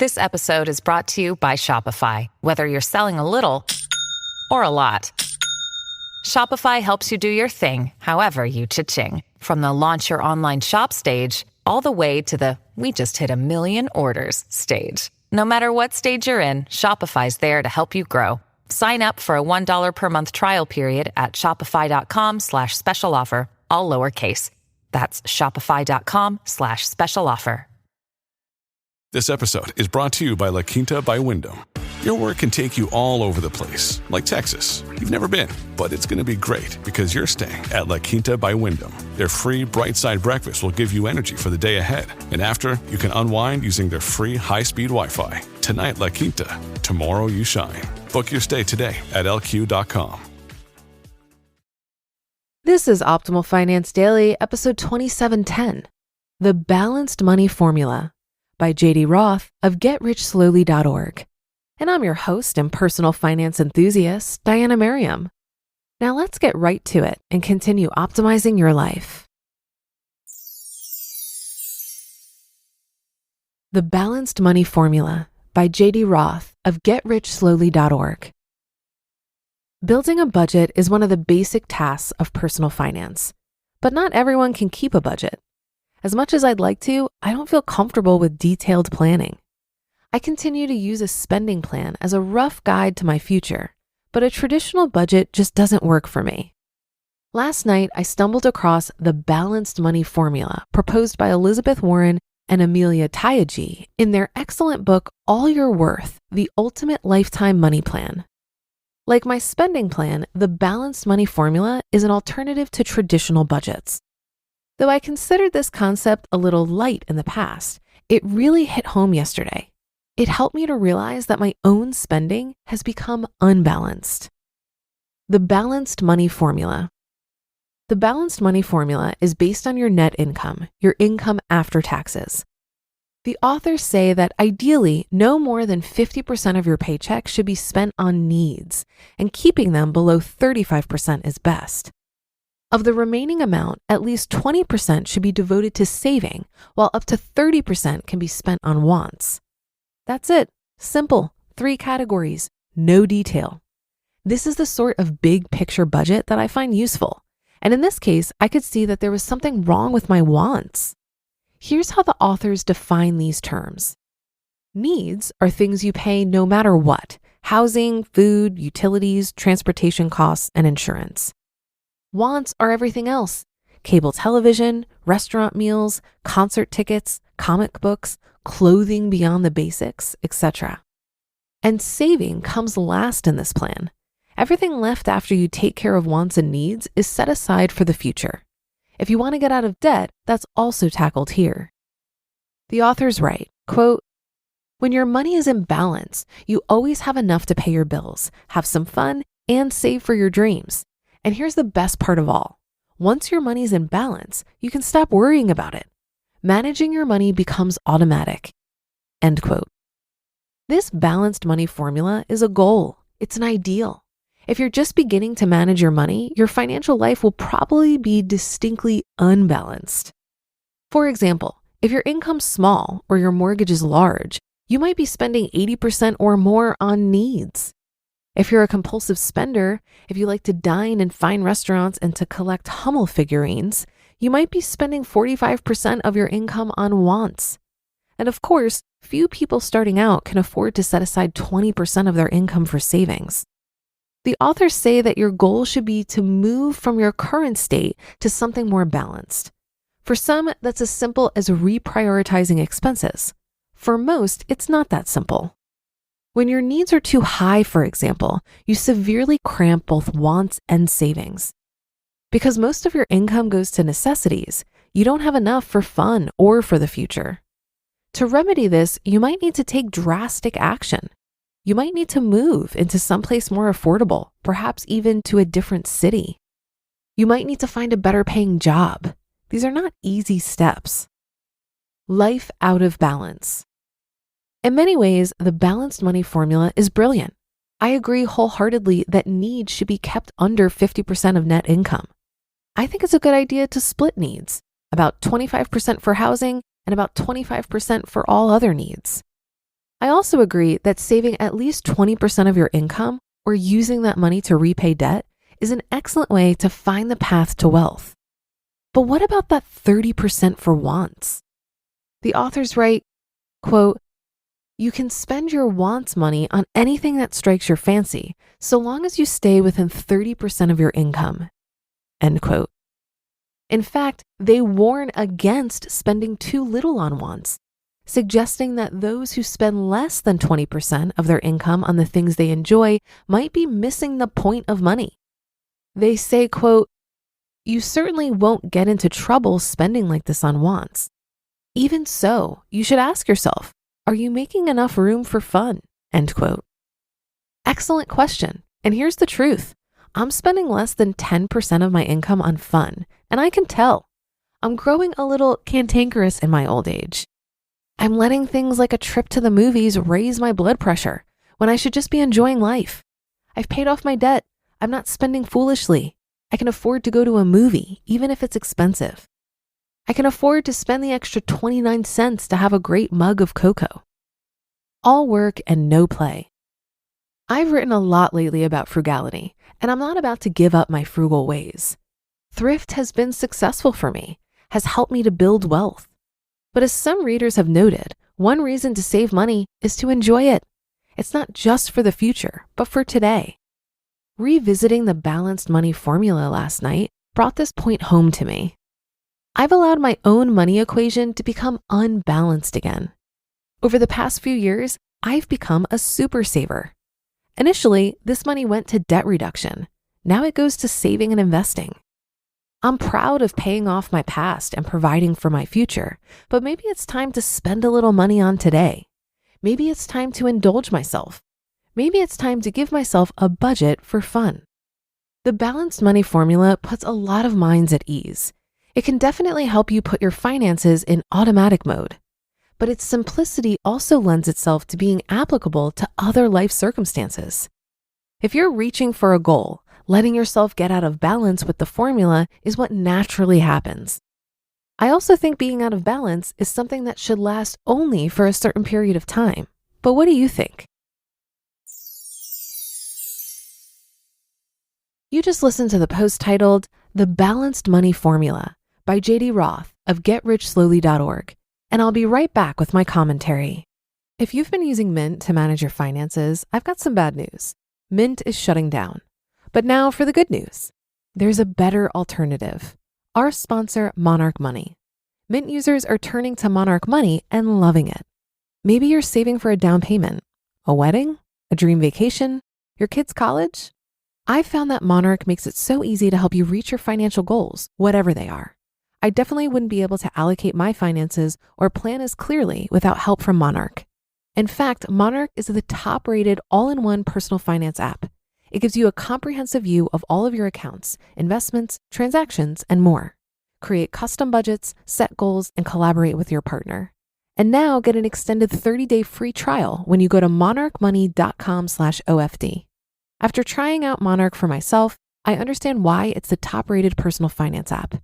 This episode is brought to you by Shopify. Whether you're selling a little or a lot, Shopify helps you do your thing, however you cha-ching. From the launch your online shop stage, all the way to the we just hit 1 million orders stage. No matter what stage you're in, Shopify's there to help you grow. Sign up for a $1 per month trial period at shopify.com/special offer, all lowercase. That's shopify.com/special offer. This episode is brought to you by La Quinta by Wyndham. Your work can take you all over the place, like Texas. You've never been, but it's going to be great because you're staying at La Quinta by Wyndham. Their free Bright Side breakfast will give you energy for the day ahead. And after, you can unwind using their free high-speed Wi-Fi. Tonight, La Quinta. Tomorrow, you shine. Book your stay today at lq.com. This is Optimal Finance Daily, episode 2710, The Balanced Money Formula by J.D. Roth of GetRichSlowly.org. And I'm your host and personal finance enthusiast, Diana Merriam. Now let's get right to it and continue optimizing your life. The Balanced Money Formula by J.D. Roth of GetRichSlowly.org. Building a budget is one of the basic tasks of personal finance, but not everyone can keep a budget. As much as I'd like to, I don't feel comfortable with detailed planning. I continue to use a spending plan as a rough guide to my future, but a traditional budget just doesn't work for me. Last night, I stumbled across the Balanced Money Formula proposed by Elizabeth Warren and Amelia Tyagi in their excellent book, All You're Worth, The Ultimate Lifetime Money Plan. Like my spending plan, the Balanced Money Formula is an alternative to traditional budgets. Though I considered this concept a little light in the past, it really hit home yesterday. It helped me to realize that my own spending has become unbalanced. The Balanced Money Formula. The Balanced Money Formula is based on your net income, your income after taxes. The authors say that ideally, no more than 50% of your paycheck should be spent on needs, and keeping them below 35% is best. Of the remaining amount, at least 20% should be devoted to saving, while up to 30% can be spent on wants. That's it. Simple. 3 categories. No detail. This is the sort of big picture budget that I find useful. And in this case, I could see that there was something wrong with my wants. Here's how the authors define these terms. Needs are things you pay no matter what: housing, food, utilities, transportation costs, and insurance. Wants are everything else: cable television, restaurant meals, concert tickets, comic books, clothing beyond the basics, etc. And saving comes last in this plan. Everything left after you take care of wants and needs is set aside for the future. If you want to get out of debt, that's also tackled here. The authors write, quote, "When your money is in balance, you always have enough to pay your bills, have some fun, and save for your dreams. And here's the best part of all. Once your money's in balance, you can stop worrying about it. Managing your money becomes automatic." End quote. This balanced money formula is a goal. It's an ideal. If you're just beginning to manage your money, your financial life will probably be distinctly unbalanced. For example, if your income's small or your mortgage is large, you might be spending 80% or more on needs. If you're a compulsive spender, if you like to dine in fine restaurants and to collect Hummel figurines, you might be spending 45% of your income on wants. And of course, few people starting out can afford to set aside 20% of their income for savings. The authors say that your goal should be to move from your current state to something more balanced. For some, that's as simple as reprioritizing expenses. For most, it's not that simple. When your needs are too high, for example, you severely cramp both wants and savings. Because most of your income goes to necessities, you don't have enough for fun or for the future. To remedy this, you might need to take drastic action. You might need to move into someplace more affordable, perhaps even to a different city. You might need to find a better paying job. These are not easy steps. Life out of balance. In many ways, the balanced money formula is brilliant. I agree wholeheartedly that needs should be kept under 50% of net income. I think it's a good idea to split needs, about 25% for housing and about 25% for all other needs. I also agree that saving at least 20% of your income or using that money to repay debt is an excellent way to find the path to wealth. But what about that 30% for wants? The authors write, quote, "You can spend your wants money on anything that strikes your fancy, so long as you stay within 30% of your income," end quote. In fact, they warn against spending too little on wants, suggesting that those who spend less than 20% of their income on the things they enjoy might be missing the point of money. They say, quote, "You certainly won't get into trouble spending like this on wants. Even so, you should ask yourself, are you making enough room for fun?" End quote. Excellent question. And here's the truth. I'm spending less than 10% of my income on fun, and I can tell. I'm growing a little cantankerous in my old age. I'm letting things like a trip to the movies raise my blood pressure when I should just be enjoying life. I've paid off my debt. I'm not spending foolishly. I can afford to go to a movie, even if it's expensive. I can afford to spend the extra 29 cents to have a great mug of cocoa. All work and no play. I've written a lot lately about frugality, and I'm not about to give up my frugal ways. Thrift has been successful for me, has helped me to build wealth. But as some readers have noted, one reason to save money is to enjoy it. It's not just for the future, but for today. Revisiting the balanced money formula last night brought this point home to me. I've allowed my own money equation to become unbalanced again. Over the past few years, I've become a super saver. Initially, this money went to debt reduction. Now it goes to saving and investing. I'm proud of paying off my past and providing for my future, but maybe it's time to spend a little money on today. Maybe it's time to indulge myself. Maybe it's time to give myself a budget for fun. The balanced money formula puts a lot of minds at ease. It can definitely help you put your finances in automatic mode, but its simplicity also lends itself to being applicable to other life circumstances. If you're reaching for a goal, letting yourself get out of balance with the formula is what naturally happens. I also think being out of balance is something that should last only for a certain period of time. But what do you think? You just listened to the post titled "The Balanced Money Formula" by J.D. Roth of GetRichSlowly.org, and I'll be right back with my commentary. If you've been using Mint to manage your finances, I've got some bad news. Mint is shutting down. But now for the good news. There's a better alternative. Our sponsor, Monarch Money. Mint users are turning to Monarch Money and loving it. Maybe you're saving for a down payment, a wedding, a dream vacation, your kid's college. I've found that Monarch makes it so easy to help you reach your financial goals, whatever they are. I definitely wouldn't be able to allocate my finances or plan as clearly without help from Monarch. In fact, Monarch is the top-rated all-in-one personal finance app. It gives you a comprehensive view of all of your accounts, investments, transactions, and more. Create custom budgets, set goals, and collaborate with your partner. And now get an extended 30-day free trial when you go to monarchmoney.com/OFD. After trying out Monarch for myself, I understand why it's the top-rated personal finance app.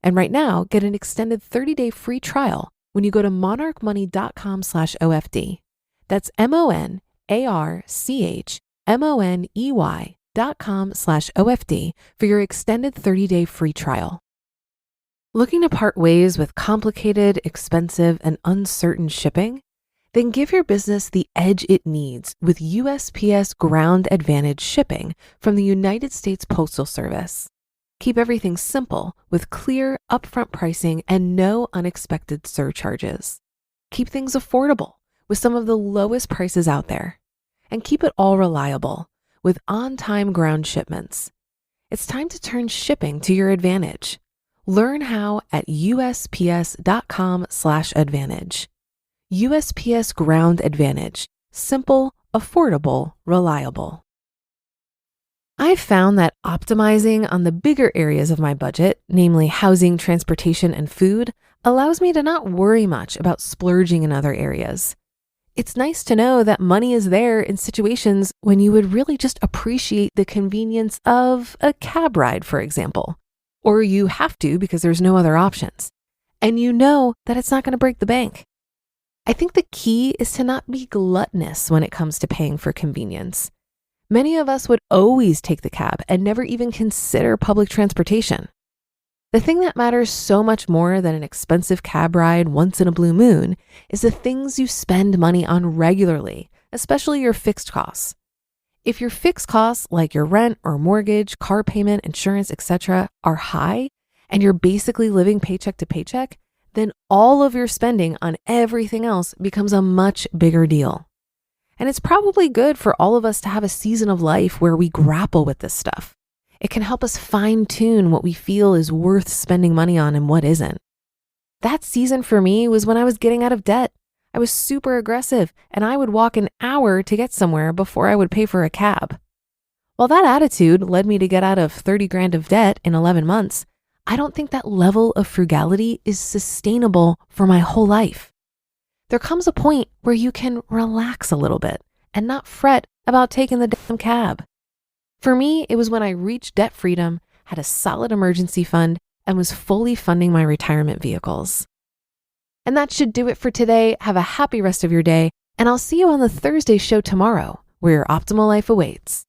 And right now, get an extended 30-day free trial when you go to monarchmoney.com/OFD. That's monarchmoney.com/OFD for your extended 30-day free trial. Looking to part ways with complicated, expensive, and uncertain shipping? Then give your business the edge it needs with USPS Ground Advantage shipping from the United States Postal Service. Keep everything simple with clear, upfront pricing and no unexpected surcharges. Keep things affordable with some of the lowest prices out there. And keep it all reliable with on-time ground shipments. It's time to turn shipping to your advantage. Learn how at USPS.com/advantage. USPS Ground Advantage. Simple, affordable, reliable. I've found that optimizing on the bigger areas of my budget, namely housing, transportation, and food, allows me to not worry much about splurging in other areas. It's nice to know that money is there in situations when you would really just appreciate the convenience of a cab ride, for example. Or you have to because there's no other options. And you know that it's not going to break the bank. I think the key is to not be gluttonous when it comes to paying for convenience. Many of us would always take the cab and never even consider public transportation. The thing that matters so much more than an expensive cab ride once in a blue moon is the things you spend money on regularly, especially your fixed costs. If your fixed costs, like your rent or mortgage, car payment, insurance, etc., are high, and you're basically living paycheck to paycheck, then all of your spending on everything else becomes a much bigger deal. And it's probably good for all of us to have a season of life where we grapple with this stuff. It can help us fine-tune what we feel is worth spending money on and what isn't. That season for me was when I was getting out of debt. I was super aggressive, and I would walk an hour to get somewhere before I would pay for a cab. While that attitude led me to get out of 30 grand of debt in 11 months, I don't think that level of frugality is sustainable for my whole life. There comes a point where you can relax a little bit and not fret about taking the damn cab. For me, it was when I reached debt freedom, had a solid emergency fund, and was fully funding my retirement vehicles. And that should do it for today. Have a happy rest of your day, and I'll see you on the Thursday show tomorrow, where your optimal life awaits.